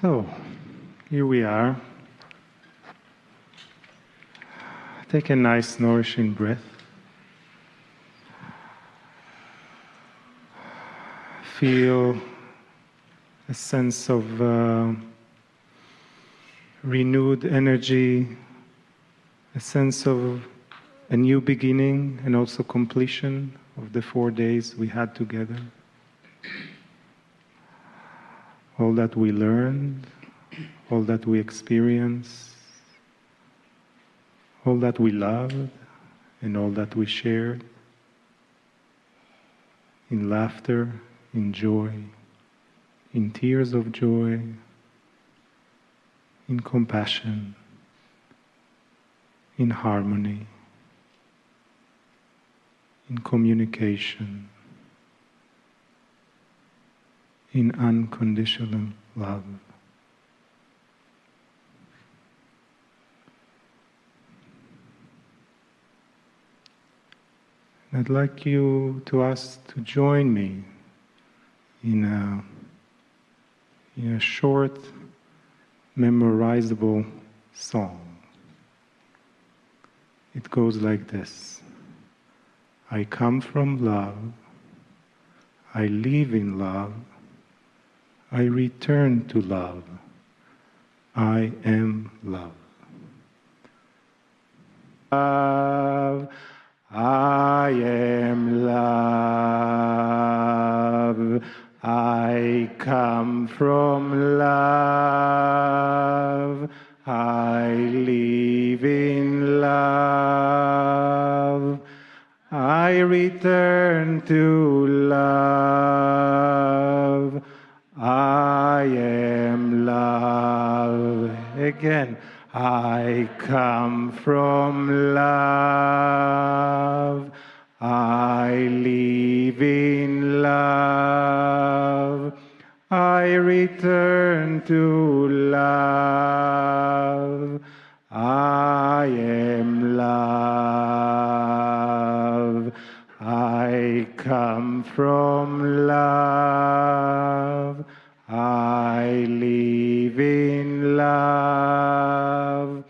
So, here we are. Take a nice, nourishing breath. Feel a sense of renewed energy, a sense of a new beginning and also completion of the 4 days we had together. All that we learned, all that we experienced, all that we loved, and all that we shared in laughter, in joy, in tears of joy, in compassion, in harmony, in communication, in unconditional love. I'd like you to ask to join me in a short, memorizable song. It goes like this. I come from love, I live in love, I return to love, I am love. Love, I am love, I come from love, I live in love, I return to love, I am love. Again, I come from love, I live in love, I return to love, I am love, I come from love, I live in love,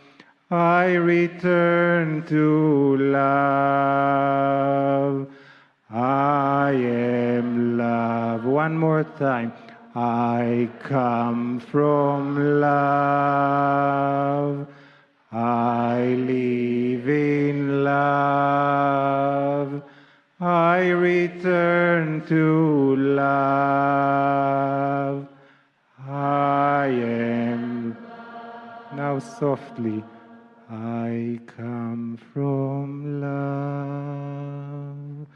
I return to love, I am love. One more time. I come from love, I live in love, I return to love, I am. Now softly. I come from love,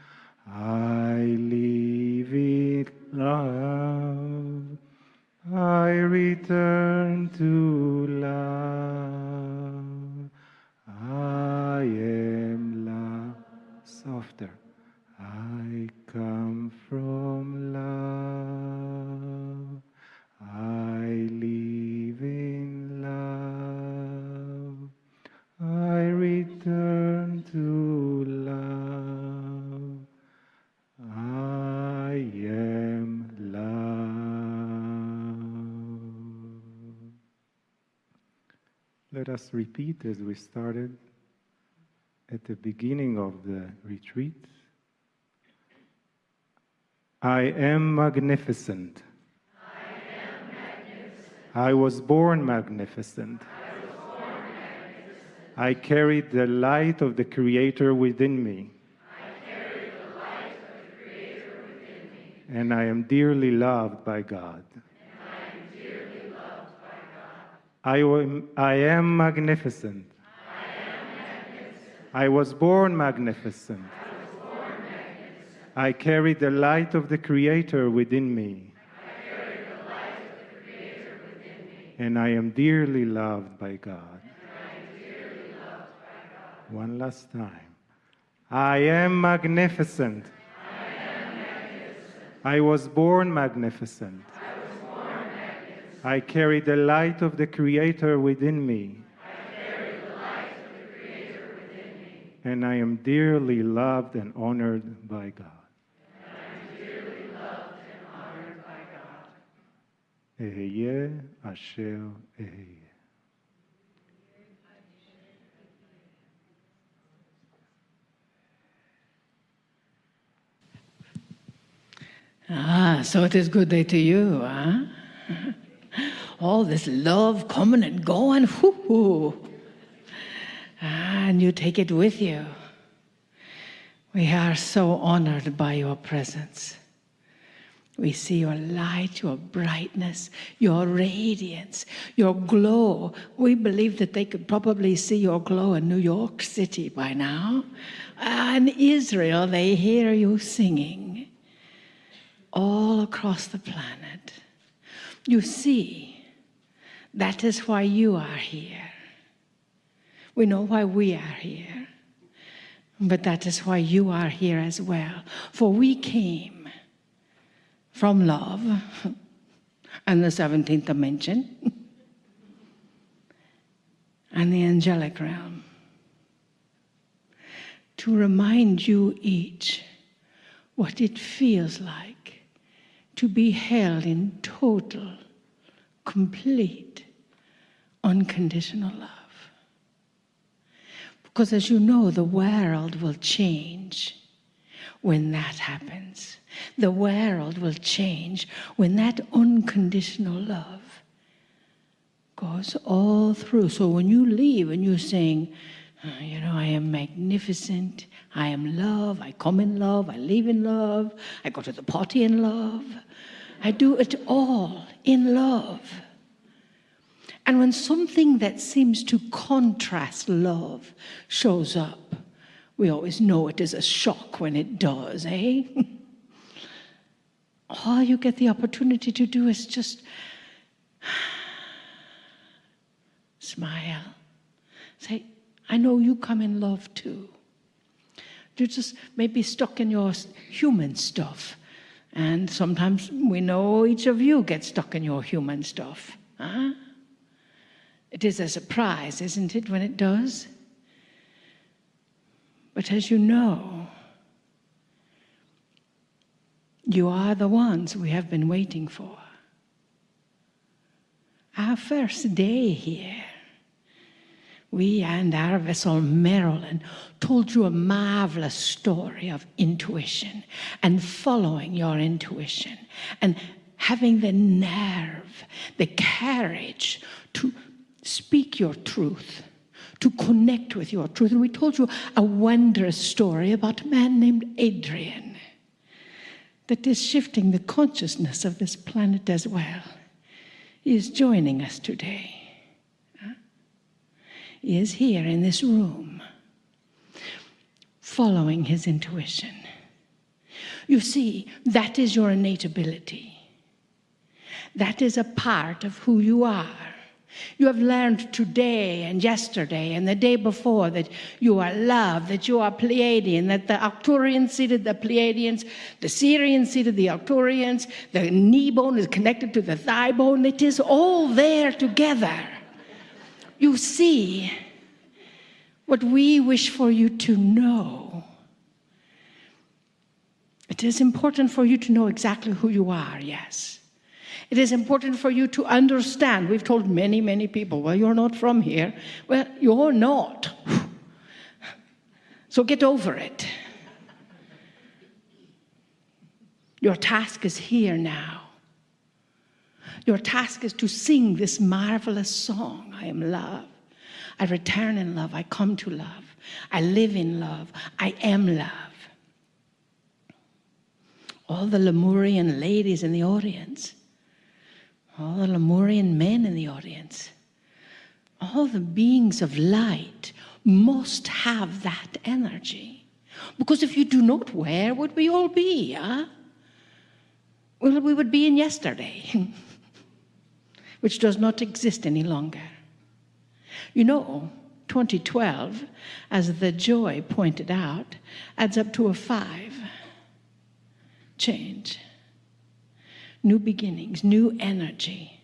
I live in love, I return to love, I am love. Softer. I come from love, I live in love, I return to love, I am love. Let us repeat as we started at the beginning of the retreat. I am magnificent. I am magnificent. I was born magnificent. I carried the light of the Creator within me. I carry the light of the Creator within me. And I am dearly loved by God. And I am dearly loved by God. I am magnificent. I am magnificent. I was born magnificent. I was born magnificent. I carry the light of the Creator within me. I carry the light of the Creator within me. And I am dearly loved by God. One last time. I am magnificent. I am magnificent. I was born magnificent. I was born magnificent. I carry the light of the Creator within me. I carry the light of the Creator within me. And I am dearly loved and honored by God. And I am dearly loved and honored by God. Eheye asher eheye. So it is good day to you, huh? All this love coming and going, whoo-hoo. And you take it with you. We are so honored by your presence. We see your light, your brightness, your radiance, your glow. We believe that they could probably see your glow in New York City by now. In Israel, they hear you singing all across the planet. You see, that is why you are here. We know why we are here, but that is why you are here as well. For we came from love and the 17th dimension and the angelic realm to remind you each what it feels like to be held in total, complete, unconditional love. Because as you know, the world will change when that happens. The world will change when that unconditional love goes all through. So when you leave and you sing, I am magnificent, I am love, I come in love, I leave in love, I go to the party in love, I do it all in love. And when something that seems to contrast love shows up, we always know it is a shock when it does, eh? All you get the opportunity to do is just smile. Say, I know you come in love too. You're just maybe stuck in your human stuff. And sometimes we know each of you get stuck in your human stuff. Huh? It is a surprise, isn't it, when it does? But as you know, you are the ones we have been waiting for. Our first day here, we and our vessel Marilyn told you a marvelous story of intuition and following your intuition and having the nerve, the courage to speak your truth, to connect with your truth. And we told you a wondrous story about a man named Adrian that is shifting the consciousness of this planet as well. He is joining us today. He is here in this room, following his intuition. You see, that is your innate ability. That is a part of who you are. You have learned today and yesterday and the day before that you are love, that you are Pleiadian, that the Arcturians seated the Pleiadians, the Syrians seated the Arcturians, the knee bone is connected to the thigh bone. It is all there together. You see, what we wish for you to know, it is important for you to know exactly who you are, yes. It is important for you to understand. We've told many, many people, well, you're not from here. Well, you're not. So get over it. Your task is here now. Your task is to sing this marvelous song, I am love. I return in love. I come to love. I live in love. I am love. All the Lemurian ladies in the audience, all the Lemurian men in the audience, all the beings of light must have that energy. Because if you do not, where would we all be? Huh? Well, we would be in yesterday, which does not exist any longer. You know, 2012, as the Joy pointed out, adds up to a 5. Change. New beginnings, new energy.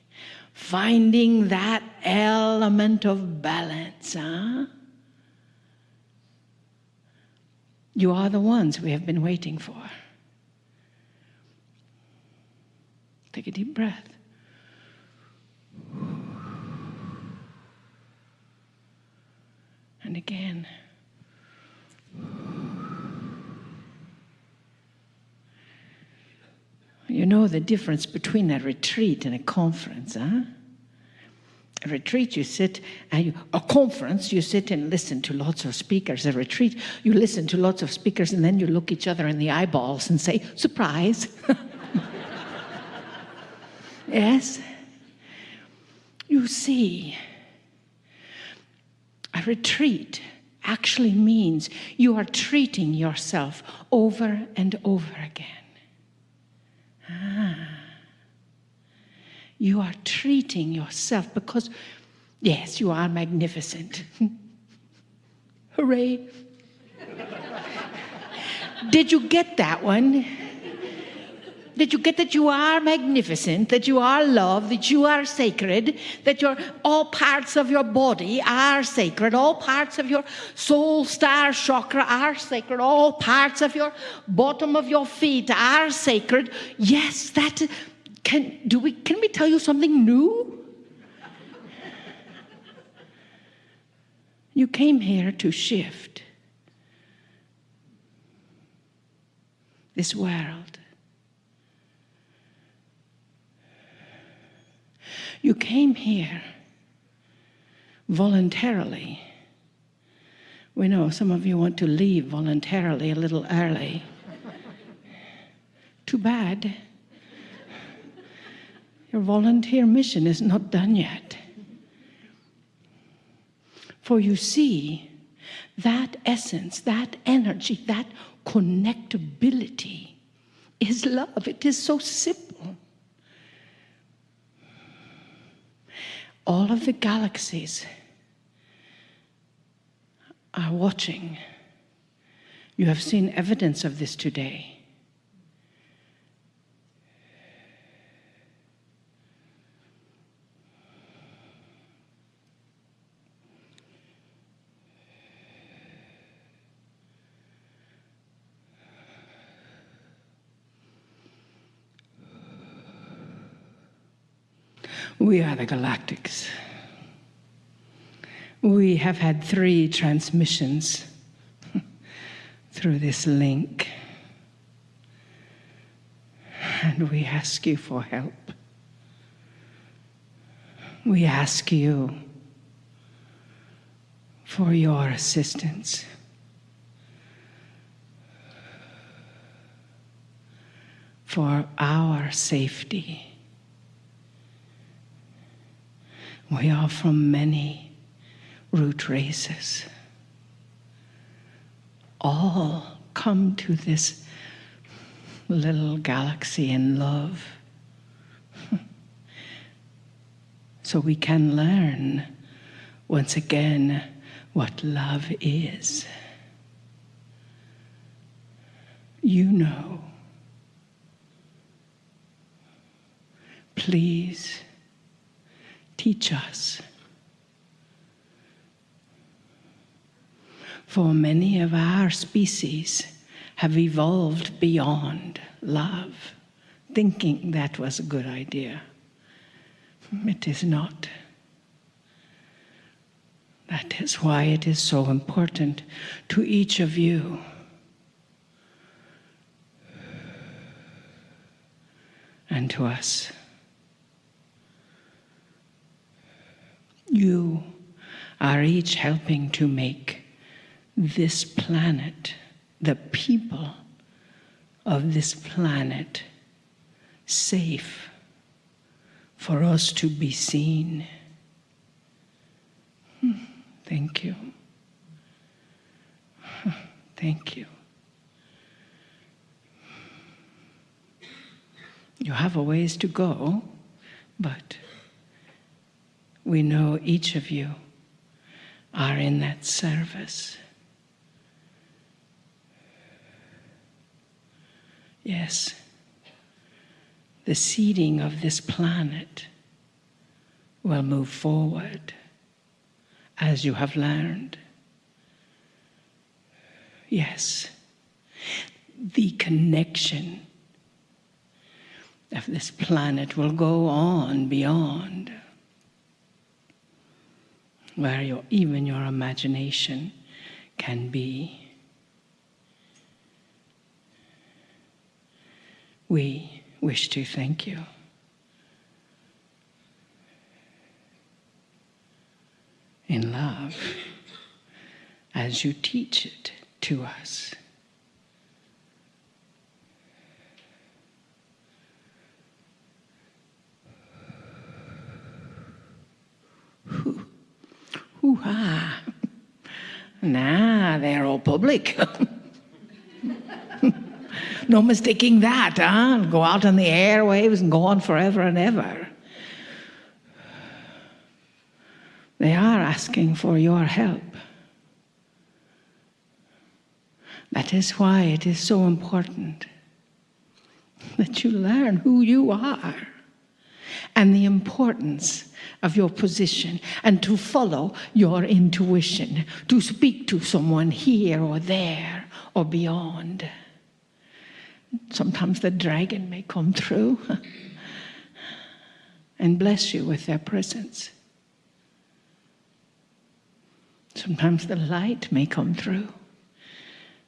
Finding that element of balance, huh? You are the ones we have been waiting for. Take a deep breath. And again. You know the difference between a retreat and a conference, huh? A retreat, you sit, a conference, you sit and listen to lots of speakers. A retreat, you listen to lots of speakers and then you look each other in the eyeballs and say, surprise. Yes? You see, a retreat actually means you are treating yourself over and over again. You are treating yourself because, yes, you are magnificent. Hooray. Did you get that one? Did you get that you are magnificent, that you are love, that you are sacred, that all parts of your body are sacred, all parts of your soul star chakra are sacred, all parts of your bottom of your feet are sacred? Yes, that can we tell you something new? You came here to shift this world. You came here voluntarily. We know some of you want to leave voluntarily a little early. Too bad. Your volunteer mission is not done yet. For you see, that essence, that energy, that connectability is love. It is so simple. All of the galaxies are watching. You have seen evidence of this today. We are the Galactics. We have had 3 transmissions through this link. And we ask you for help. We ask you for your assistance. For our safety. We are from many root races. All come to this little galaxy in love. So we can learn once again what love is. You know. Please teach us. For many of our species have evolved beyond love, thinking that was a good idea. It is not. That is why it is so important to each of you and to us. You are each helping to make this planet, the people of this planet, safe for us to be seen. Thank you. Thank you. You have a ways to go, but we know each of you are in that service. Yes, the seeding of this planet will move forward as you have learned. Yes, the connection of this planet will go on beyond. where even your imagination can be. We wish to thank you. In love, as you teach it to us. Hoo-ha. Nah, they're all public. No mistaking that, huh? Go out on the airwaves and go on forever and ever. They are asking for your help. That is why it is so important that you learn who you are and the importance of your position, and to follow your intuition, to speak to someone here or there or beyond. Sometimes the dragon may come through and bless you with their presence. Sometimes the light may come through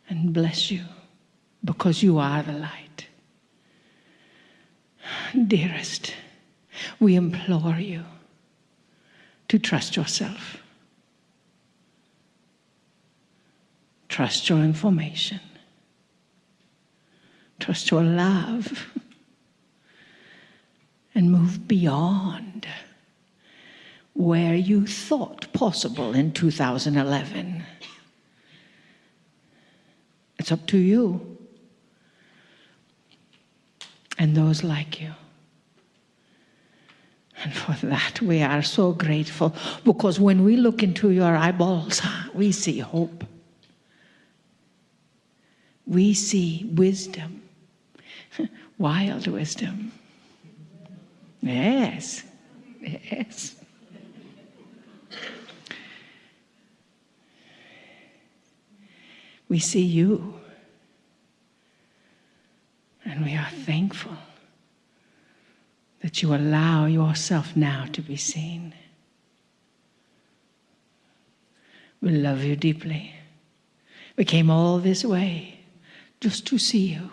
and bless you because you are the light. Dearest, we implore you to trust yourself. Trust your information. Trust your love. And move beyond where you thought possible in 2011. It's up to you and those like you. And for that we are so grateful, because when we look into your eyeballs, we see hope. We see wisdom, wild wisdom. Yes, yes. We see you, and we are thankful that you allow yourself now to be seen. We love you deeply. We came all this way just to see you.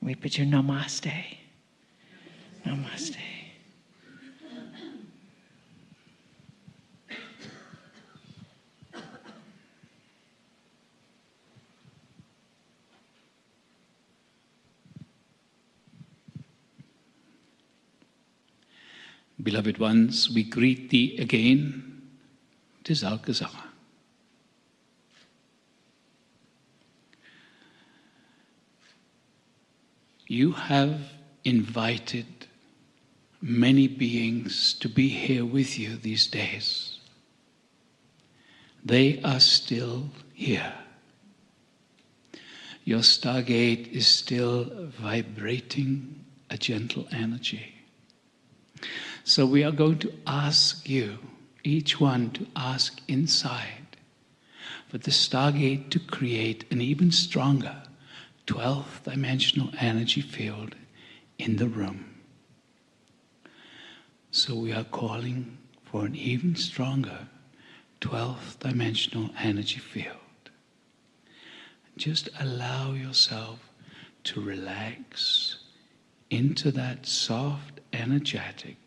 We bid you namaste. Namaste. Beloved ones, we greet thee again. 'Tis Alcazar. You have invited many beings to be here with you these days. They are still here. Your stargate is still vibrating a gentle energy. So we are going to ask you, each one to ask inside, for the stargate to create an even stronger 12th dimensional energy field in the room. So we are calling for an even stronger 12th dimensional energy field. Just allow yourself to relax into that soft, energetic,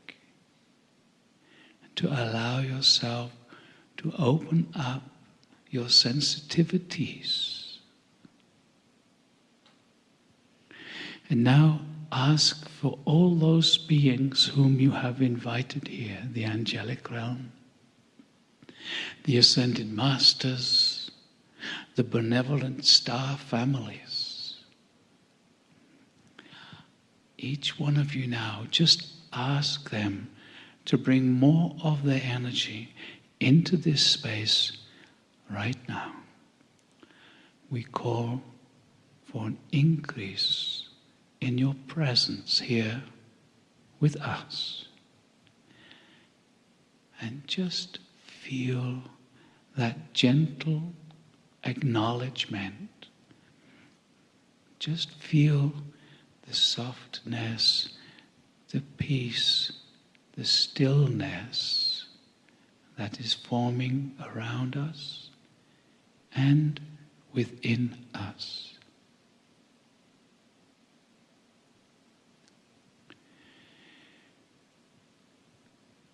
to allow yourself to open up your sensitivities. And now ask for all those beings whom you have invited here, the angelic realm, the ascended masters, the benevolent star families. Each one of you now, just ask them to bring more of their energy into this space right now. We call for an increase in your presence here with us. And just feel that gentle acknowledgement. Just feel the softness, the peace, the stillness that is forming around us and within us.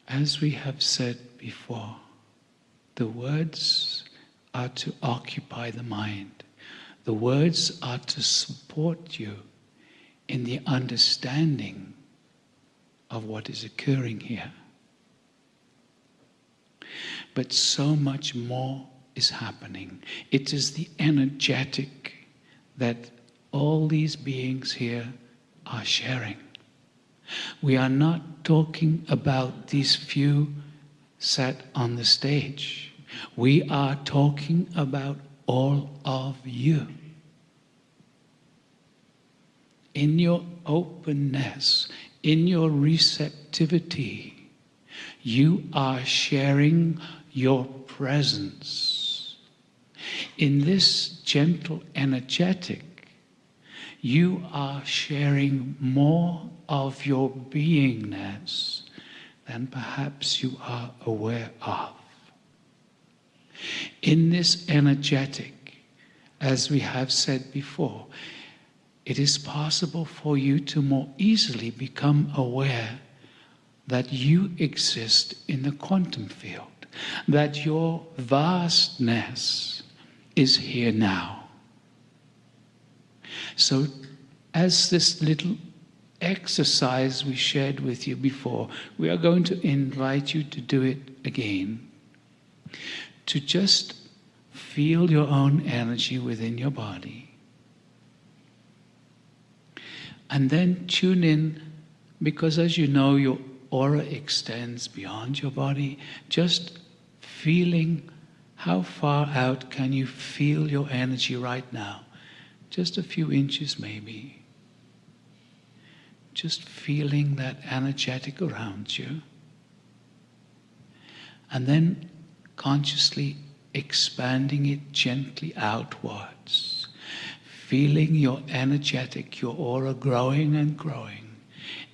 As we have said before, the words are to occupy the mind. The words are to support you in the understanding of what is occurring here. But so much more is happening. It is the energetic that all these beings here are sharing. We are not talking about these few sat on the stage. We are talking about all of you. In your openness, in your receptivity, you are sharing your presence. In this gentle energetic, you are sharing more of your beingness than perhaps you are aware of. In this energetic, as we have said before, it is possible for you to more easily become aware that you exist in the quantum field, that your vastness is here now. So, as this little exercise we shared with you before, we are going to invite you to do it again. To just feel your own energy within your body. And then tune in, because as you know, your aura extends beyond your body. Just feeling how far out can you feel your energy right now. Just a few inches maybe. Just feeling that energetic around you. And then consciously expanding it gently outwards. Feeling your energetic, your aura growing and growing.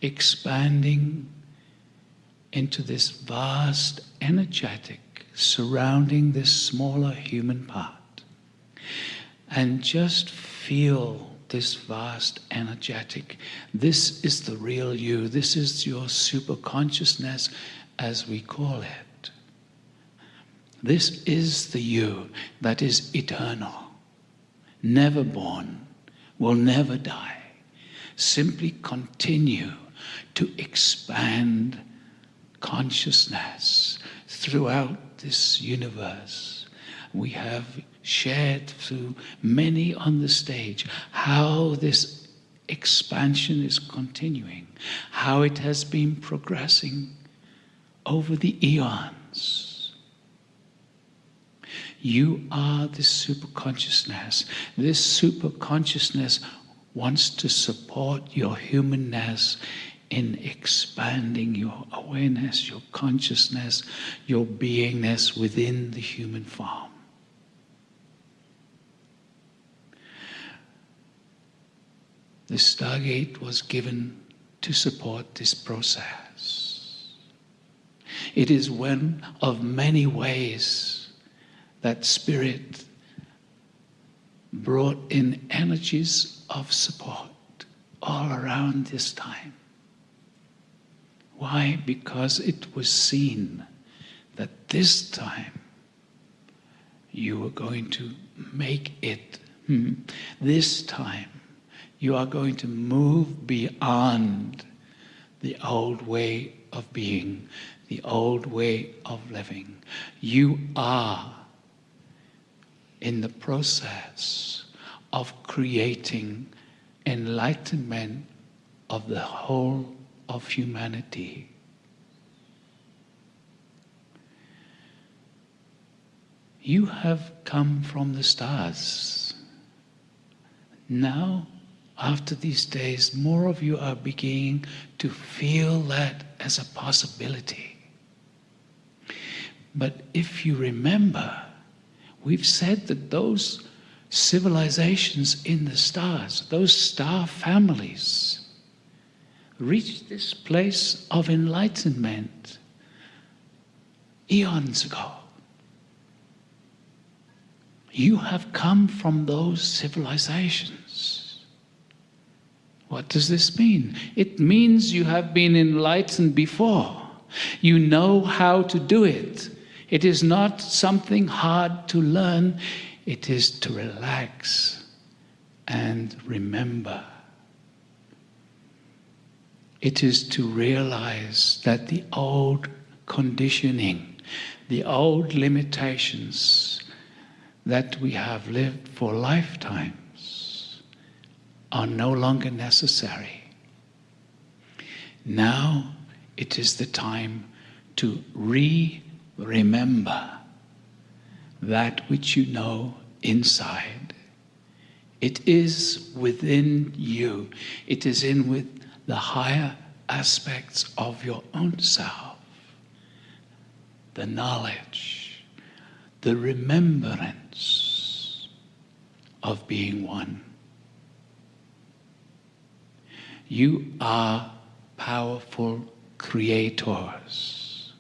Expanding into this vast energetic surrounding this smaller human part. And just feel this vast energetic. This is the real you. This is your super consciousness, as we call it. This is the you that is eternal, never born, will never die. Simply continue to expand consciousness throughout this universe. We have shared through many on the stage how this expansion is continuing, how it has been progressing over the eons. You are this super consciousness. This super consciousness wants to support your humanness in expanding your awareness, your consciousness, your beingness within the human form. The Stargate was given to support this process. It is one of many ways that Spirit brought in energies of support all around this time. Why? Because it was seen that this time you were going to make it. This time you are going to move beyond the old way of being, the old way of living. You are in the process of creating enlightenment of the whole of humanity. You have come from the stars. Now, after these days, more of you are beginning to feel that as a possibility. But if you remember, we've said that those civilizations in the stars, those star families, reached this place of enlightenment eons ago. You have come from those civilizations. What does this mean? It means you have been enlightened before. You know how to do it. It is not something hard to learn. It is to relax and remember. It is to realize that the old conditioning, the old limitations that we have lived for lifetimes are no longer necessary. Now it is the time to remember that which you know inside. It is within you. It is in with the higher aspects of your own self. The knowledge, the remembrance of being one. You are powerful creators.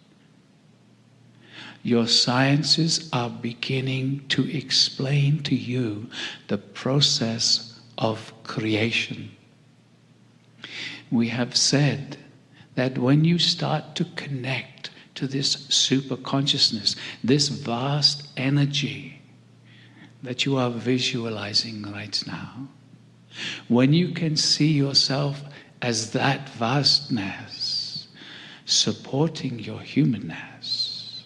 Your sciences are beginning to explain to you the process of creation. We have said that when you start to connect to this super consciousness, this vast energy that you are visualizing right now, when you can see yourself as that vastness supporting your humanness,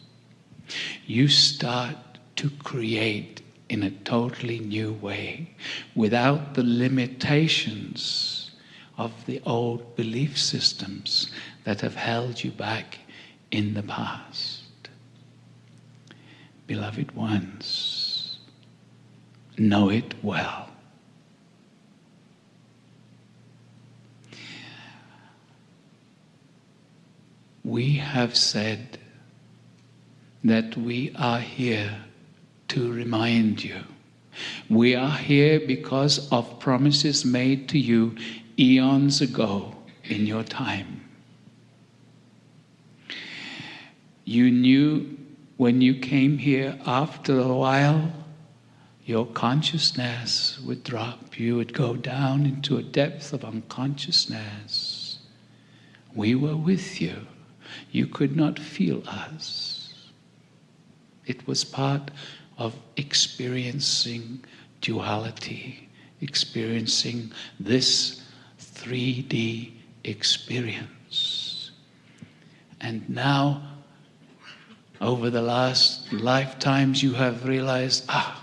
you start to create in a totally new way without the limitations of the old belief systems that have held you back in the past. Beloved ones, know it well. We have said that we are here to remind you. We are here because of promises made to you eons ago in your time. You knew when you came here, after a while, your consciousness would drop. You would go down into a depth of unconsciousness. We were with you. You could not feel us. It was part of experiencing duality, experiencing this 3D experience. And now, over the last lifetimes, you have realized, I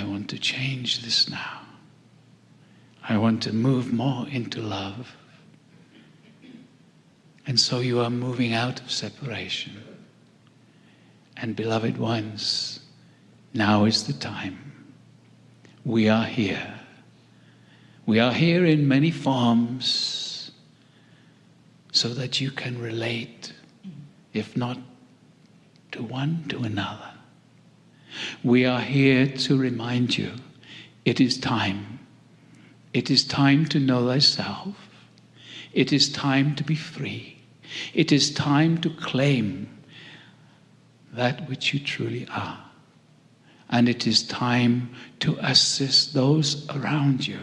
want to change this now. I want to move more into love. And so you are moving out of separation. And beloved ones, now is the time. We are here. We are here in many forms so that you can relate, if not to one, to another. We are here to remind you, it is time. It is time to know thyself. It is time to be free. It is time to claim that which you truly are. And it is time to assist those around you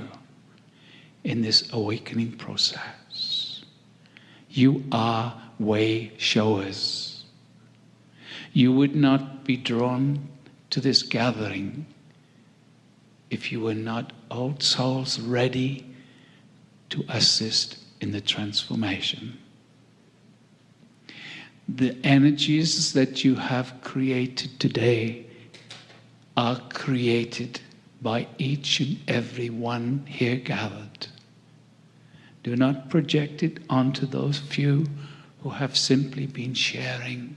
in this awakening process. You are way showers. You would not be drawn to this gathering if you were not old souls ready to assist in the transformation. The energies that you have created today are created by each and every one here gathered. Do not project it onto those few who have simply been sharing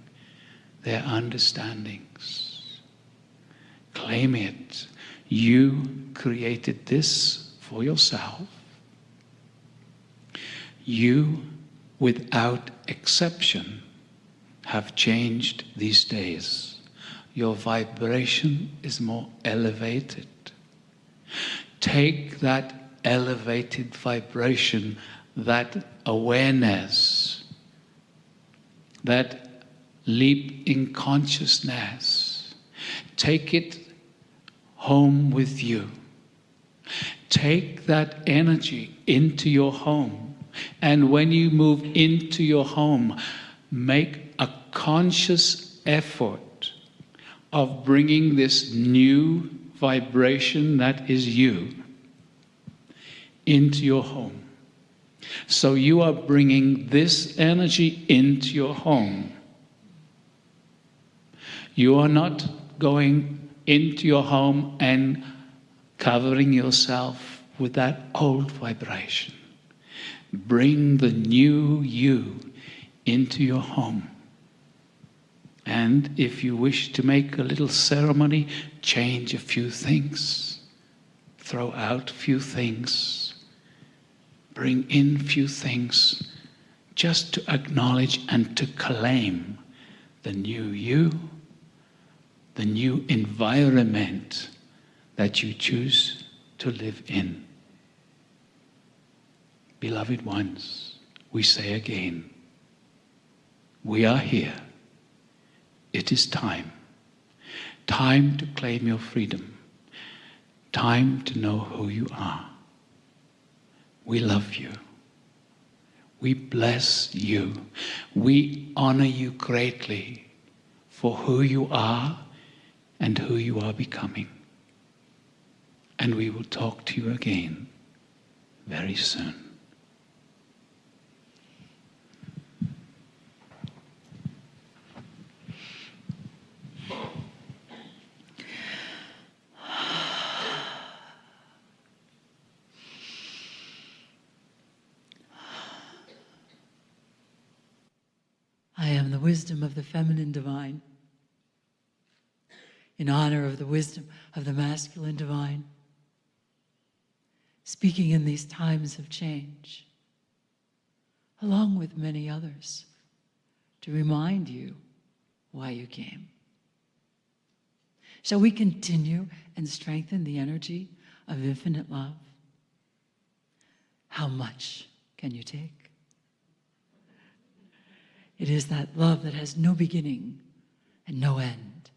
their understandings. Claim it. You created this for yourself. You, without exception, have changed these days. Your vibration is more elevated. Take that elevated vibration, that awareness, that leap in consciousness. Take it home with you. Take that energy into your home. And when you move into your home, make a conscious effort of bringing this new vibration that is you into your home. So you are bringing this energy into your home. You are not going into your home and covering yourself with that old vibration. Bring the new you into your home. And if you wish to make a little ceremony, change a few things, throw out a few things, bring in a few things, just to acknowledge and to claim the new you, the new environment that you choose to live in. Beloved ones, we say again, we are here. It is time. Time to claim your freedom. Time to know who you are. We love you. We bless you. We honor you greatly for who you are and who you are becoming. And we will talk to you again very soon. I am the wisdom of the feminine divine, in honor of the wisdom of the masculine divine, speaking in these times of change, along with many others, to remind you why you came. Shall we continue and strengthen the energy of infinite love? How much can you take? It is that love that has no beginning and no end,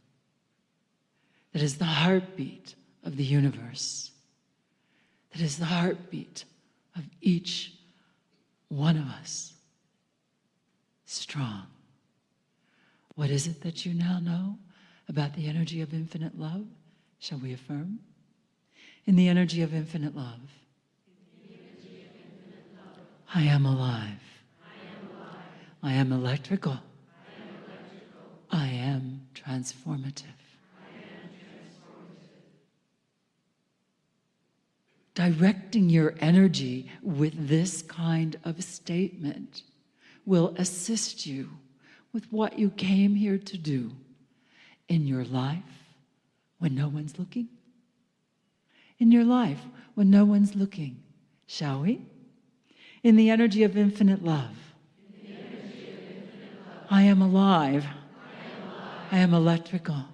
that is the heartbeat of the universe, that is the heartbeat of each one of us. Strong. What is it that you now know about the energy of infinite love? Shall we affirm? In the energy of infinite love, I am alive. I am electrical. I am transformative. Directing your energy with this kind of statement will assist you with what you came here to do in your life when no one's looking. In your life when no one's looking, shall we? In the energy of infinite love, I am alive. I am electrical.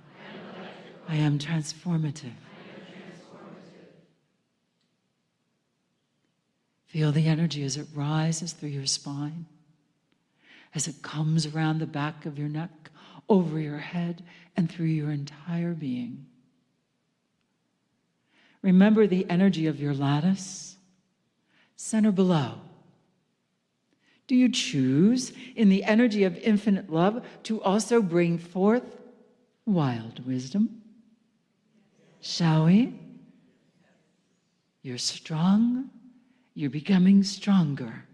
I am transformative. Feel the energy as it rises through your spine, as it comes around the back of your neck, over your head, and through your entire being. Remember the energy of your lattice, center below. Do you choose, in the energy of infinite love, to also bring forth wild wisdom? Shall we? You're strong. You're becoming stronger.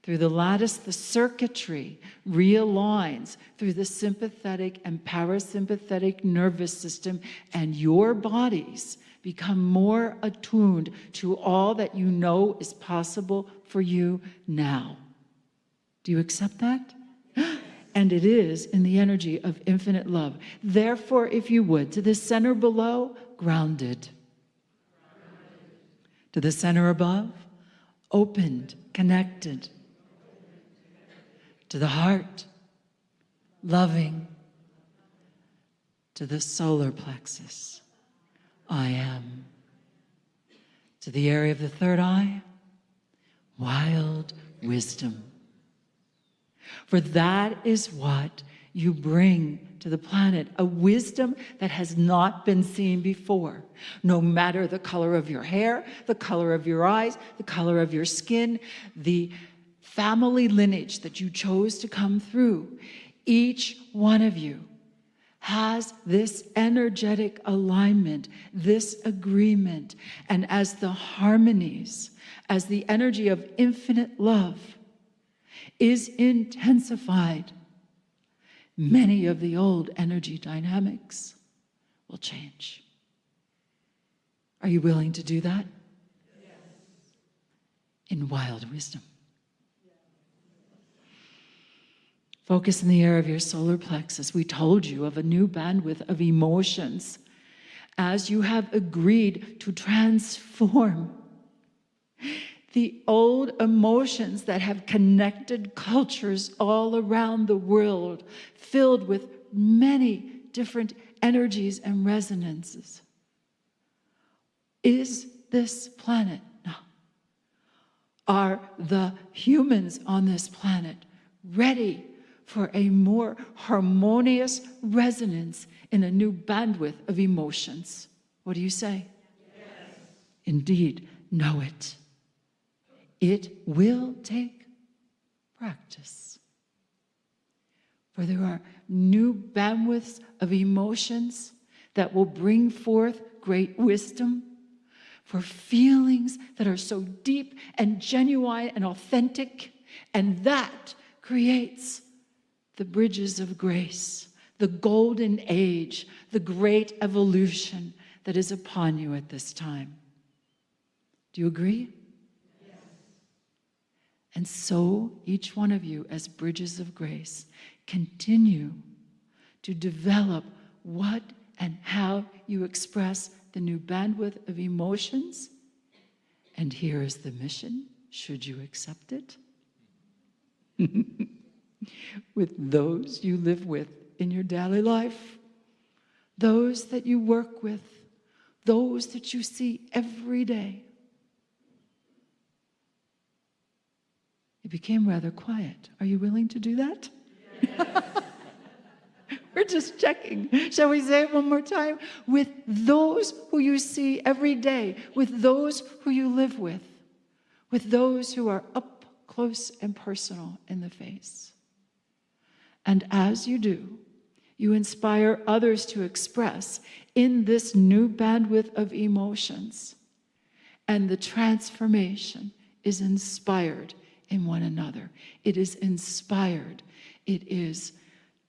Through the lattice, the circuitry realigns through the sympathetic and parasympathetic nervous system, and your bodies become more attuned to all that you know is possible for you now. Do you accept that? And it is in the energy of infinite love. Therefore, if you would, to the center below, grounded. To the center above, opened, connected. To the heart, loving. To the solar plexus, I am. To the area of the third eye, wild wisdom. For that is what you bring to the planet, a wisdom that has not been seen before. No matter the color of your hair, the color of your eyes, the color of your skin, the family lineage that you chose to come through, each one of you has this energetic alignment, this agreement. And as the harmonies, as the energy of infinite love is intensified, many of the old energy dynamics will change. Are you willing to do that? Yes. In wild wisdom. Focus in the area of your solar plexus. We told you of a new bandwidth of emotions as you have agreed to transform the old emotions that have connected cultures all around the world, filled with many different energies and resonances. Is this planet, no, are the humans on this planet ready for a more harmonious resonance in a new bandwidth of emotions? What do you say? Yes. Indeed, know it. It will take practice. For there are new bandwidths of emotions that will bring forth great wisdom, for feelings that are so deep and genuine and authentic, and that creates the bridges of grace, the golden age, the great evolution that is upon you at this time. Do you agree? Yes. And so each one of you, as bridges of grace, continue to develop what and how you express the new bandwidth of emotions. And here is the mission, should you accept it. With those you live with in your daily life, those that you work with, those that you see every day. It became rather quiet. Are you willing to do that? Yes. We're just checking. Shall we say it one more time? With those who you see every day, with those who you live with those who are up close and personal in the face. And as you do, you inspire others to express in this new bandwidth of emotions. And the transformation is inspired in one another. It is inspired. It is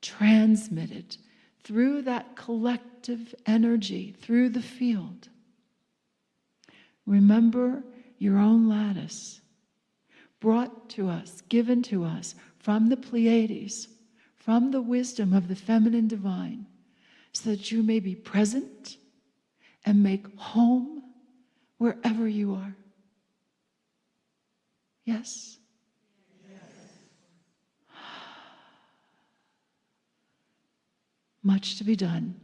transmitted through that collective energy, through the field. Remember your own lattice, brought to us, given to us from the Pleiades, from the wisdom of the feminine divine, so that you may be present and make home wherever you are. Yes? Yes. Much to be done.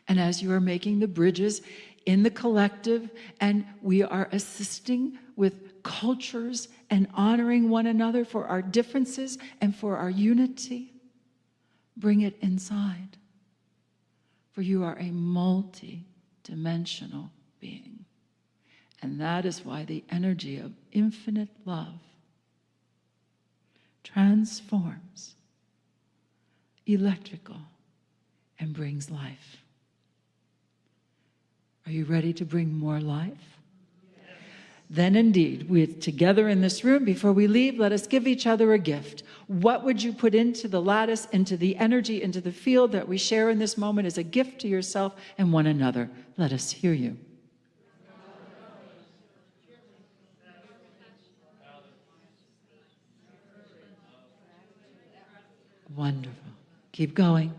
And as you are making the bridges in the collective, and we are assisting with cultures and honoring one another for our differences and for our unity, bring it inside. For you are a multi-dimensional being. And that is why the energy of infinite love transforms electrical and brings life. Are you ready to bring more life? Yes. Then indeed, we're together in this room. Before we leave, let us give each other a gift. What would you put into the lattice, into the energy, into the field that we share in this moment as a gift to yourself and one another? Let us hear you. Wonderful. Keep going.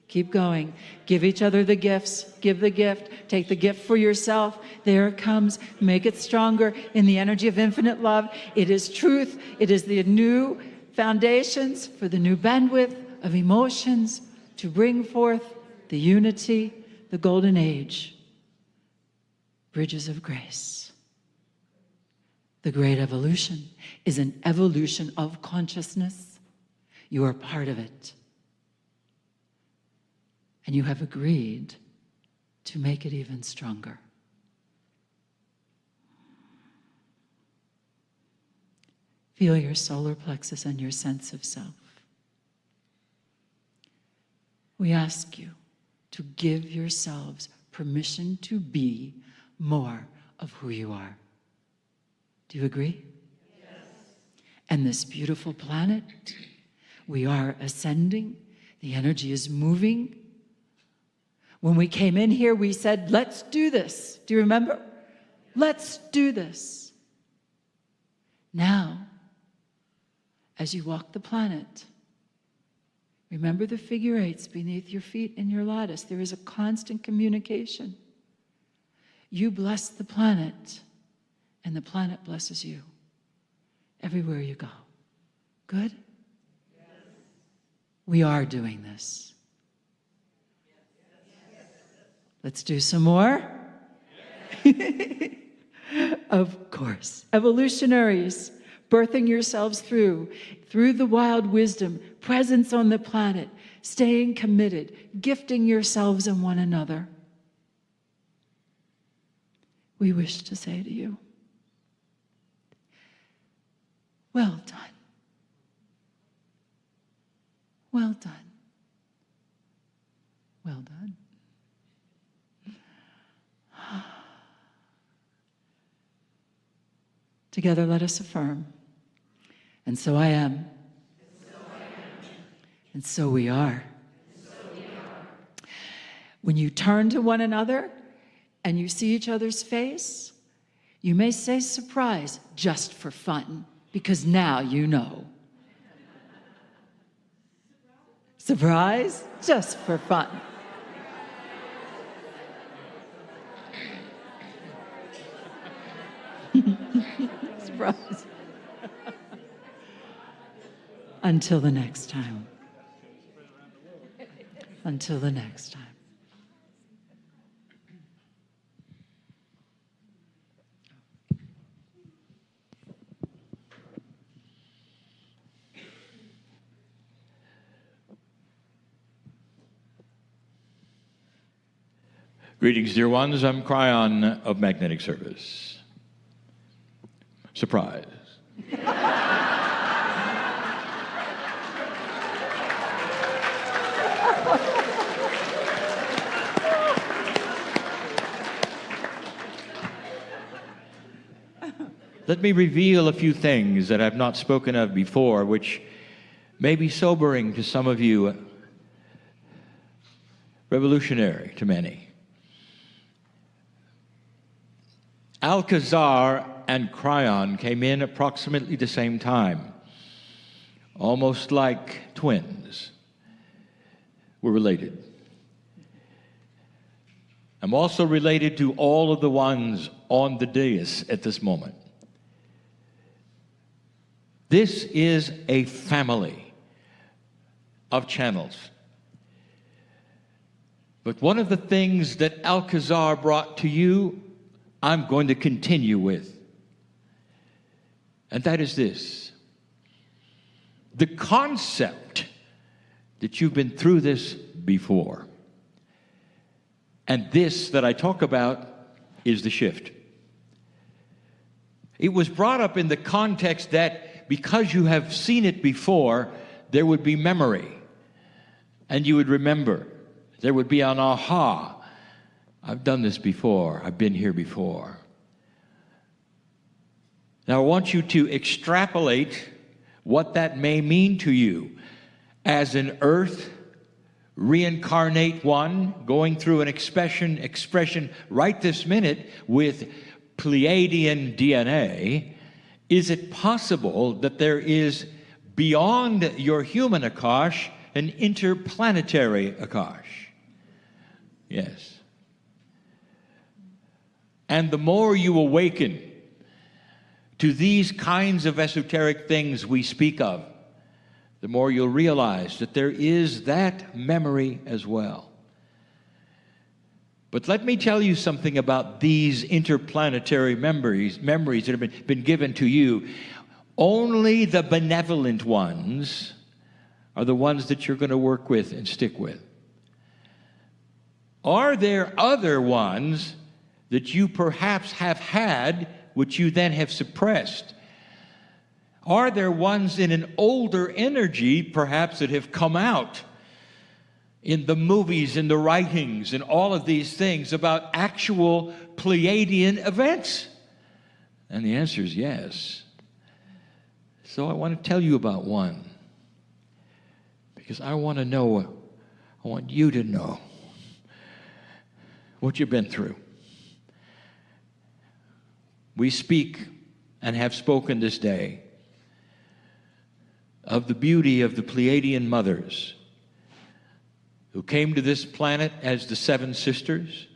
Keep going. Give each other the gifts. Give the gift. Take the gift for yourself. There it comes. Make it stronger in the energy of infinite love. It is truth. It is the new foundations for the new bandwidth of emotions to bring forth the unity, the golden age. bridges of grace. The great evolution is an evolution of consciousness. You are part of it. And you have agreed to make it even stronger. Feel your solar plexus and your sense of self. We ask you to give yourselves permission to be more of who you are. Do you agree? Yes. And this beautiful planet, we are ascending. The energy is moving. When we came in here, we said, let's do this. Do you remember? Let's do this. Now, as you walk the planet, remember the figure eights beneath your feet in your lattice. There is a constant communication. You bless the planet, and the planet blesses you everywhere you go. Good? Yes. We are doing this. Yes. Let's do some more? Yes. Of course. Evolutionaries, birthing yourselves through the wild wisdom, presence on the planet, staying committed, gifting yourselves and one another. We wish to say to you, well done. Well done. Well done. Together let us affirm. And so I am. And so we are. When you turn to one another and you see each other's face, you may say surprise just for fun, because now you know. Surprise just for fun. Surprise. Until the next time. Until the next time. Greetings, dear ones. I'm Kryon of Magnetic Service. Surprise. Let me reveal a few things that I've not spoken of before, which may be sobering to some of you, revolutionary to many. Alcazar and Kryon came in approximately the same time, almost like twins. We're related. I'm also related to all of the ones on the dais at this moment. This is a family of channels. But one of the things that Alcazar brought to you, I'm going to continue with. And that is this. The concept that you've been through this before. And this that I talk about is the shift. It was brought up in the context that because you have seen it before, there would be memory. And you would remember. There would be an aha. I've done this before. I've been here before. Now I want you to extrapolate what that may mean to you as an earth reincarnate one going through an expression right this minute with Pleiadian DNA. Is it possible that there is beyond your human Akash an interplanetary Akash? Yes. And the more you awaken to these kinds of esoteric things we speak of, the more you'll realize that there is that memory as well. But let me tell you something about these interplanetary memories that have been given to you. Only the benevolent ones are the ones that you're going to work with and stick with. Are there other ones that you perhaps have had, which you then have suppressed? Are there ones in an older energy, perhaps, that have come out in the movies, in the writings, and all of these things about actual Pleiadian events? And the answer is yes. So I want to tell you about one, because I want you to know what you've been through. We speak and have spoken this day of the beauty of the Pleiadian mothers who came to this planet as the seven sisters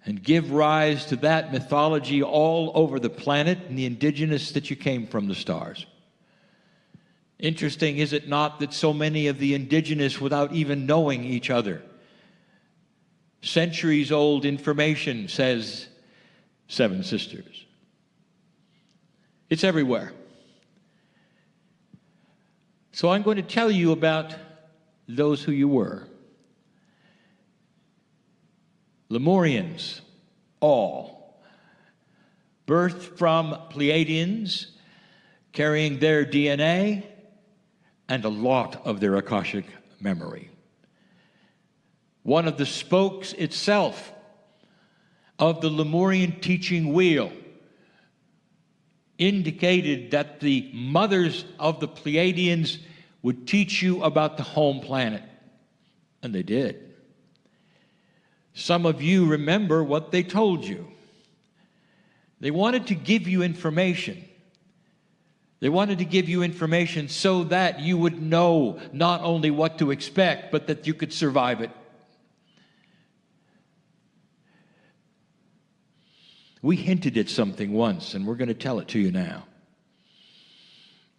and give rise to that mythology all over the planet and the indigenous that you came from the stars. Interesting, is it not, that so many of the indigenous, without even knowing each other, centuries-old information says seven sisters. It's everywhere. So I'm going to tell you about those who you were. Lemurians, all, birthed from Pleiadians, carrying their DNA and a lot of their Akashic memory. One of the spokes itself of the Lemurian teaching wheel indicated that the mothers of the Pleiadians would teach you about the home planet. And they did. Some of you remember what they told you. They wanted to give you information. They wanted to give you information so that you would know not only what to expect, but that you could survive it. We hinted at something once, and we're going to tell it to you now.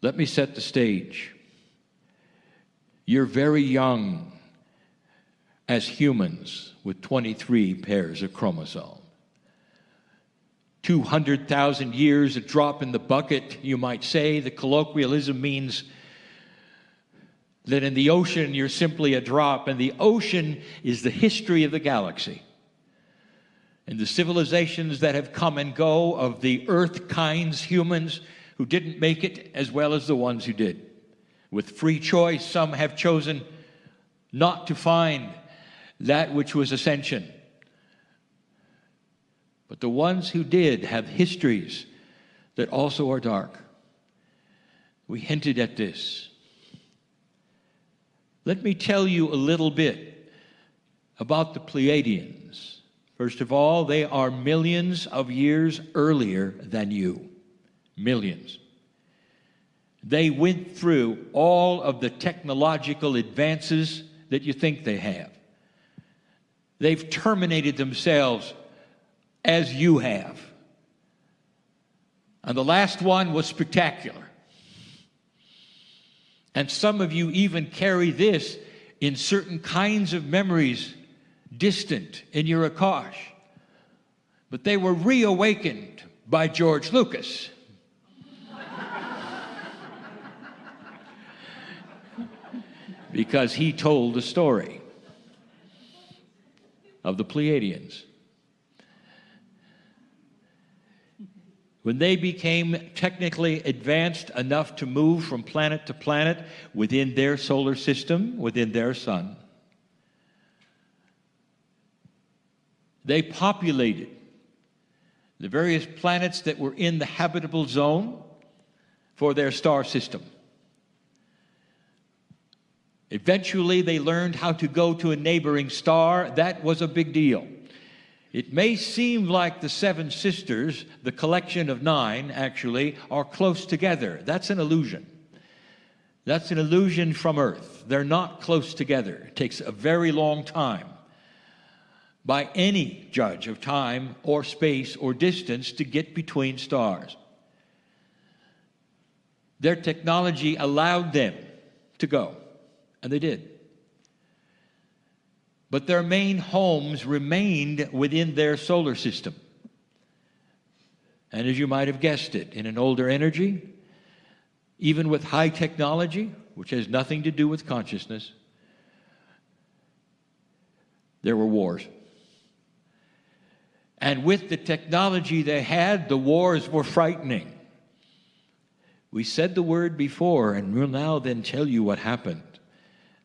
Let me set the stage. You're very young as humans with 23 pairs of chromosomes. 200,000 years, a drop in the bucket, you might say. The colloquialism means that in the ocean you're simply a drop, and the ocean is the history of the galaxy. And the civilizations that have come and go of the earth kinds, humans who didn't make it, as well as the ones who did. With free choice, some have chosen not to find that which was ascension. But the ones who did have histories that also are dark. We hinted at this. Let me tell you a little bit about the Pleiadians. First of all, they are millions of years earlier than you. Millions. They went through all of the technological advances that you think they have. They've terminated themselves as you have. And the last one was spectacular. And some of you even carry this in certain kinds of memories distant in your Akash. But they were reawakened by George Lucas. Because he told the story of the Pleiadians. When they became technically advanced enough to move from planet to planet within their solar system, within their sun, they populated the various planets that were in the habitable zone for their star system. Eventually, they learned how to go to a neighboring star. That was a big deal. It may seem like the seven sisters, the collection of 9, actually, are close together. That's an illusion. That's an illusion from Earth. They're not close together. It takes a very long time by any judge of time or space or distance to get between stars. Their technology allowed them to go, and they did. but their main homes remained within their solar system. And as you might have guessed it, in an older energy, even with high technology, which has nothing to do with consciousness, there were wars. And with the technology they had, the wars were frightening. We said the word before, and we'll now then tell you what happened.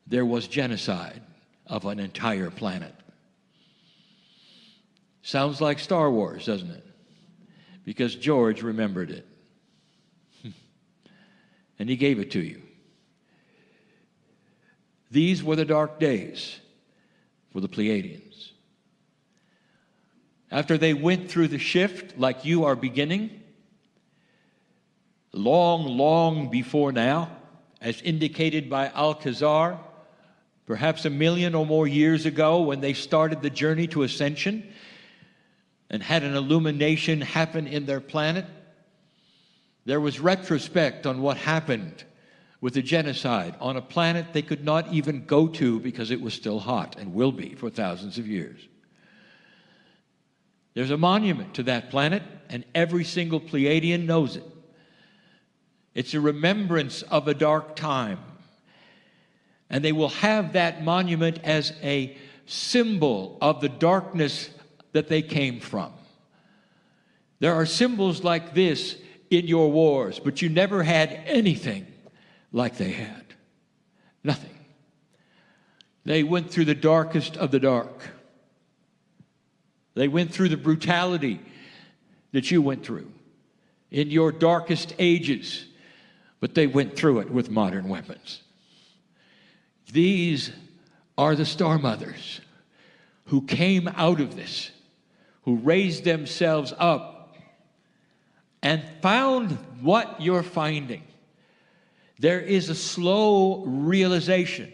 There was genocide of an entire planet. Sounds like Star Wars, doesn't it? Because George remembered it. And he gave it to you. These were the dark days for the Pleiadians. After they went through the shift like you are beginning, long before now, as indicated by Alcazar, perhaps 1 million or more years ago when they started the journey to ascension and had an illumination happen in their planet, there was retrospect on what happened with the genocide on a planet they could not even go to because it was still hot and will be for thousands of years. There's a monument to that planet, and every single Pleiadian knows it. It's a remembrance of a dark time. And they will have that monument as a symbol of the darkness that they came from. There are symbols like this in your wars, but you never had anything like they had. Nothing. They went through the darkest of the dark. They went through the brutality that you went through in your darkest ages, but they went through it with modern weapons. These are the Star Mothers who came out of this, who raised themselves up and found what you're finding. There is a slow realization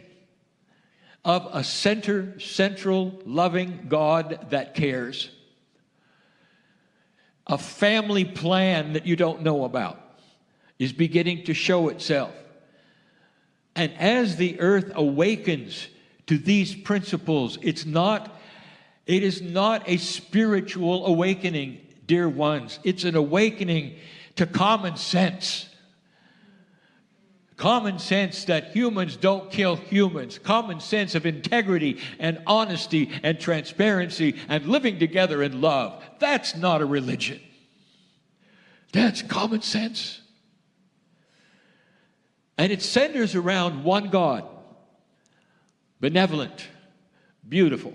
of a central, loving God that cares. A family plan that you don't know about is beginning to show itself. And as the earth awakens to these principles, it is not a spiritual awakening, dear ones. It's an awakening to common sense. Common sense that humans don't kill humans. Common sense of integrity and honesty and transparency and living together in love. That's not a religion. That's common sense. And it centers around one God. Benevolent, beautiful,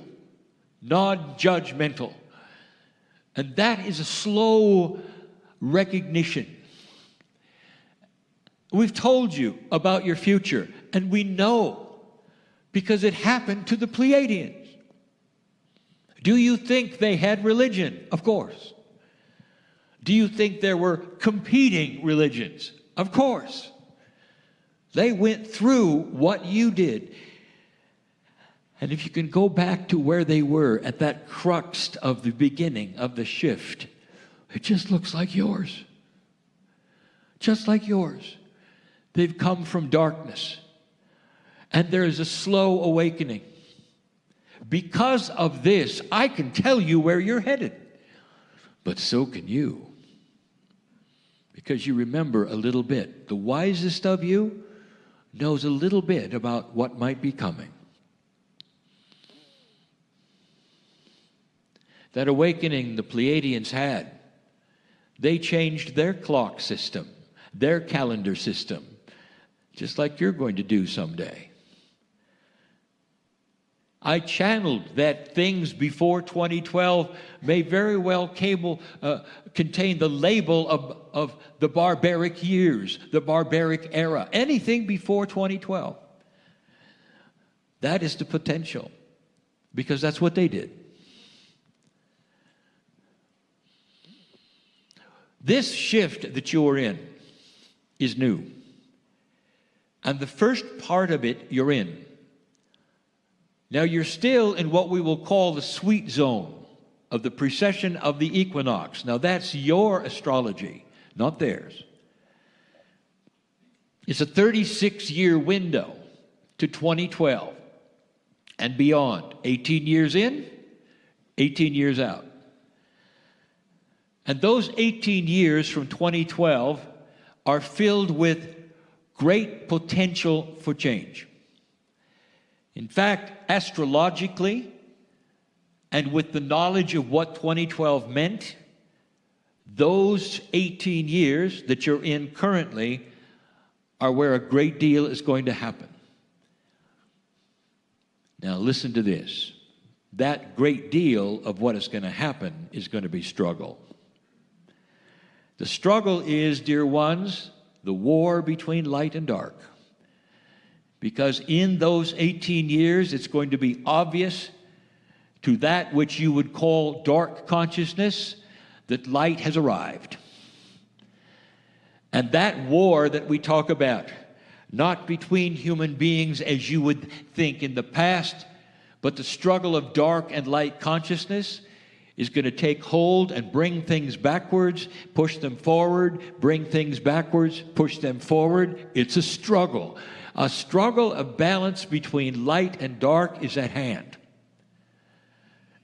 non-judgmental. And that is a slow recognition. We've told you about your future, and we know because it happened to the Pleiadians. Do you think they had religion? Of course. Do you think there were competing religions? Of course. They went through what you did. And if you can go back to where they were at that crux of the beginning of the shift, it just looks like yours. Just like yours. They've come from darkness. And there is a slow awakening. Because of this, I can tell you where you're headed. But so can you. Because you remember a little bit. The wisest of you knows a little bit about what might be coming. That awakening the Pleiadians had, they changed their clock system, their calendar system, just like you're going to do someday. I channeled that things before 2012 may very well contain the label of the barbaric years, the barbaric era, anything before 2012. That is the potential, because that's what they did. This shift that you're in is new. And the first part of it you're in. Now you're still in what we will call the sweet zone of the precession of the equinox. Now that's your astrology, not theirs. It's a 36-year window to 2012. and beyond. 18 years in, 18 years out. And those 18 years from 2012 are filled with great potential for change. In fact, astrologically, and with the knowledge of what 2012 meant, those 18 years that you're in currently are where a great deal is going to happen. Now listen to this. That great deal of what is going to happen is going to be struggle. The struggle is, dear ones, the war between light and dark. Because in those 18 years, it's going to be obvious to that which you would call dark consciousness that light has arrived. And that war that we talk about, not between human beings as you would think in the past, but the struggle of dark and light consciousness is going to take hold and bring things backwards, push them forward, bring things backwards, push them forward. It's a struggle. A struggle of balance between light and dark is at hand.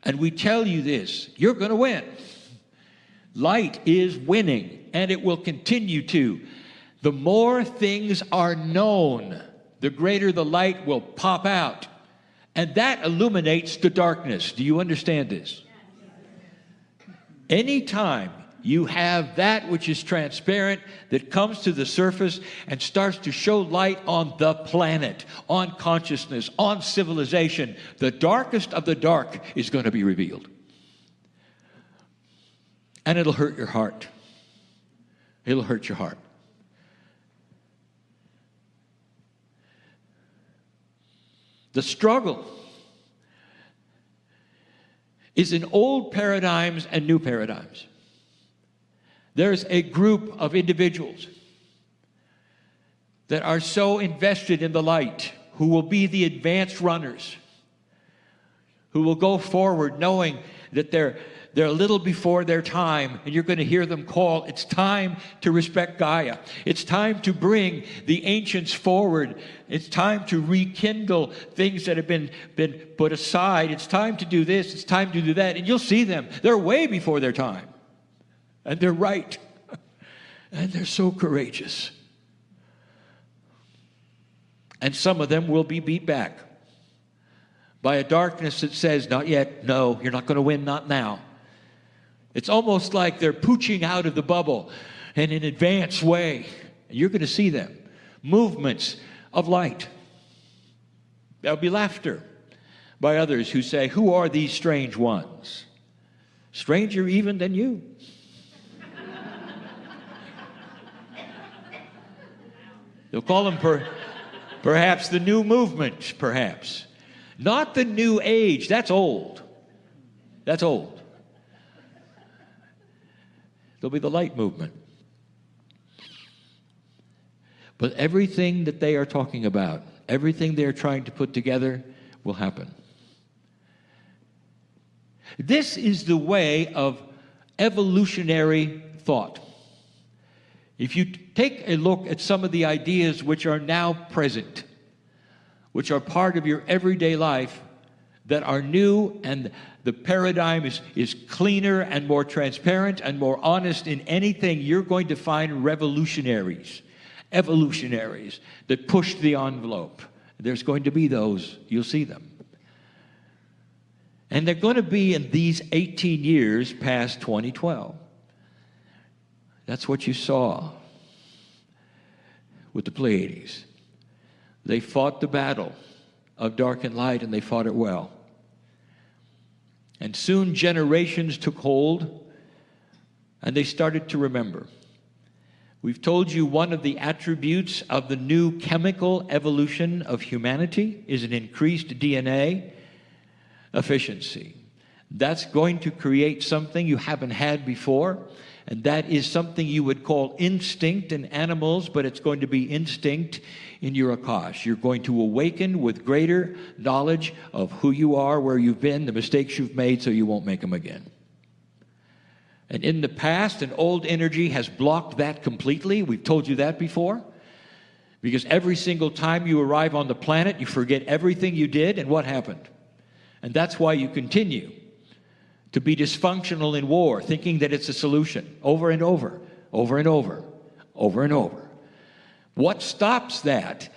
And we tell you this, you're going to win. Light is winning, and it will continue to. The more things are known, the greater the light will pop out. And that illuminates the darkness. Do you understand this? Anytime you have that which is transparent that comes to the surface and starts to show light on the planet, on consciousness, on civilization, the darkest of the dark is going to be revealed. And it'll hurt your heart. It'll hurt your heart. The struggle is in old paradigms and new paradigms. There's a group of individuals that are so invested in the light, who will be the advanced runners, who will go forward knowing that they're a little before their time, and you're going to hear them call, it's time to respect Gaia. It's time to bring the ancients forward. It's time to rekindle things that have been put aside. It's time to do this. It's time to do that. And you'll see them. They're way before their time. And they're right. And they're so courageous. And some of them will be beat back by a darkness that says, not yet, no, you're not going to win, not now. It's almost like they're pooching out of the bubble in an advanced way. And you're going to see them. Movements of light. There'll be laughter by others who say, who are these strange ones? Stranger even than you. They'll call them perhaps the new movement, perhaps. Not the new age. That's old. That's old. There'll be the light movement. But everything that they are talking about, everything they're trying to put together will happen. This is the way of evolutionary thought. If you take a look at some of the ideas which are now present, which are part of your everyday life, that are new, and the paradigm is cleaner and more transparent and more honest in anything, you're going to find revolutionaries, evolutionaries that push the envelope. There's going to be those. You'll see them. And they're going to be in these 18 years past 2012. That's what you saw with the Pleiades. They fought the battle of dark and light, and they fought it well. And soon generations took hold, and they started to remember. We've told you one of the attributes of the new chemical evolution of humanity is an increased DNA efficiency. That's going to create something you haven't had before, and that is something you would call instinct in animals, but it's going to be instinct in your Akash. You're going to awaken with greater knowledge of who you are, where you've been, the mistakes you've made, so you won't make them again. And in the past, an old energy has blocked that completely. We've told you that before. Because every single time you arrive on the planet, you forget everything you did and what happened. And that's why you continue to be dysfunctional in war, thinking that it's a solution, over and over, over and over, over and over. What stops that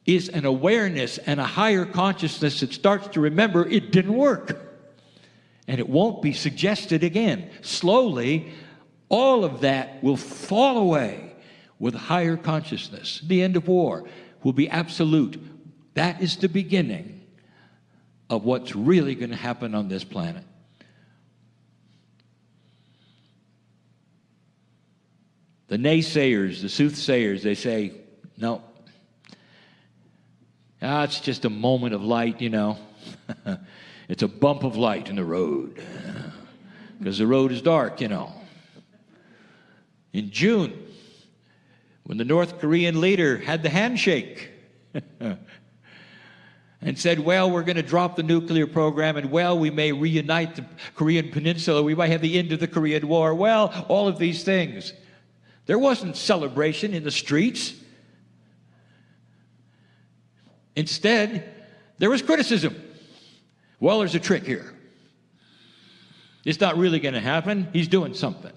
is an awareness and a higher consciousness that starts to remember it didn't work. And it won't be suggested again. Slowly, all of that will fall away with higher consciousness. The end of war will be absolute. That is the beginning of what's really going to happen on this planet. The naysayers, the soothsayers, they say, no, it's just a moment of light, you know. It's a bump of light in the road because the road is dark, you know. In June, when the North Korean leader had the handshake and said, well, we're going to drop the nuclear program, and well, we may reunite the Korean Peninsula, we might have the end of the Korean War, well, all of these things. There wasn't celebration in the streets. Instead, there was criticism. Well, there's a trick here. It's not really going to happen. He's doing something.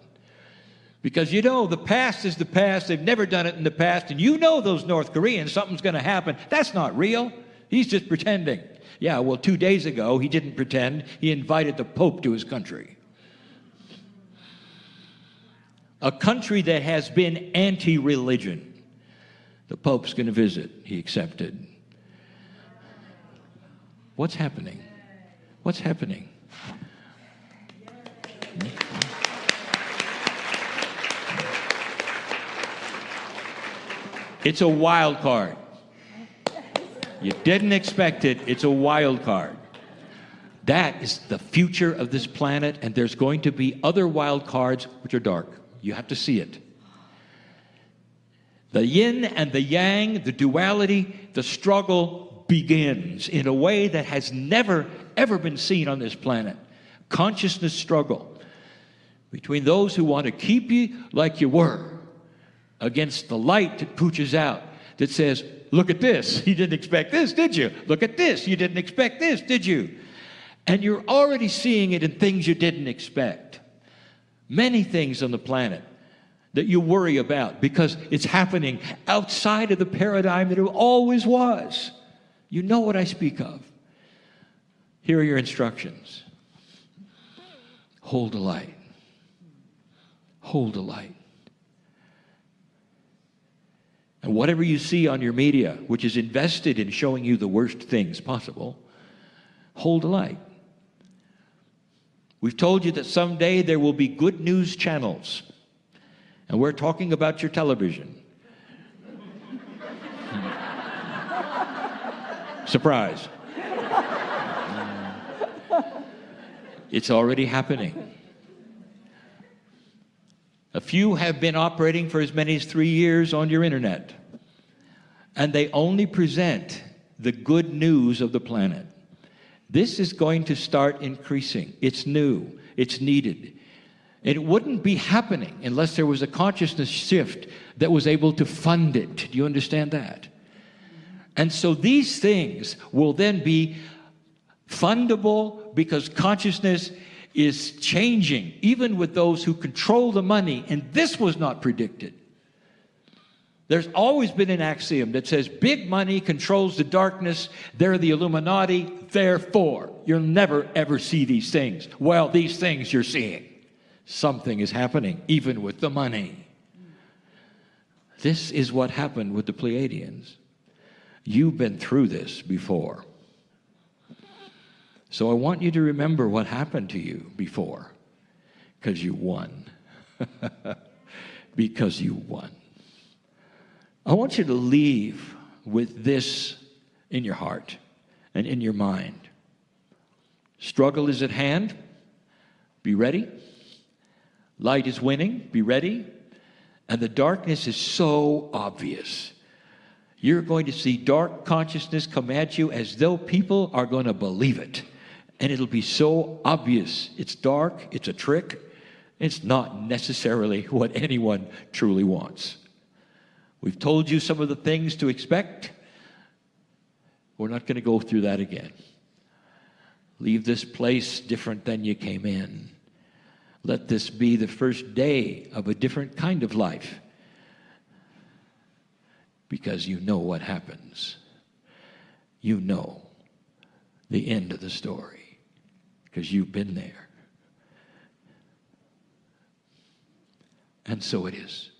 Because you know, the past is the past. They've never done it in the past. And you know those North Koreans, something's going to happen. That's not real. He's just pretending. Yeah, well, 2 days ago, he didn't pretend. He invited the Pope to his country. A country that has been anti-religion. The Pope's going to visit. He accepted. What's happening? What's happening? It's a wild card. You didn't expect it. It's a wild card. That is the future of this planet, and there's going to be other wild cards which are dark. You have to see it. The yin and the yang, the duality, the struggle begins in a way that has never, ever been seen on this planet. Consciousness struggle between those who want to keep you like you were against the light that pooches out, that says, look at this. You didn't expect this, did you? Look at this. You didn't expect this, did you? And you're already seeing it in things you didn't expect. Many things on the planet that you worry about because it's happening outside of the paradigm that it always was. You know what I speak of. Here are your instructions. Hold the light. Hold the light. And whatever you see on your media, which is invested in showing you the worst things possible, hold the light. We've told you that someday there will be good news channels. And we're talking about your television. Surprise. It's already happening. A few have been operating for as many as 3 years on your internet. And they only present the good news of the planet. This is going to start increasing. It's new. It's needed. And it wouldn't be happening unless there was a consciousness shift that was able to fund it. Do you understand that? And so these things will then be fundable because consciousness is changing, even with those who control the money. And this was not predicted. There's always been an axiom that says big money controls the darkness. They're the Illuminati. Therefore, you'll never, ever see these things. Well, these things you're seeing. Something is happening, even with the money. This is what happened with the Pleiadians. You've been through this before. So I want you to remember what happened to you before, because you won. Because you won. I want you to leave with this in your heart and in your mind. Struggle is at hand. Be ready. Light is winning. Be ready. And the darkness is so obvious. You're going to see dark consciousness come at you as though people are going to believe it. And it'll be so obvious. It's dark. It's a trick. It's not necessarily what anyone truly wants. We've told you some of the things to expect. We're not going to go through that again. Leave this place different than you came in. Let this be the first day of a different kind of life. Because you know what happens. You know the end of the story. Because you've been there. And so it is.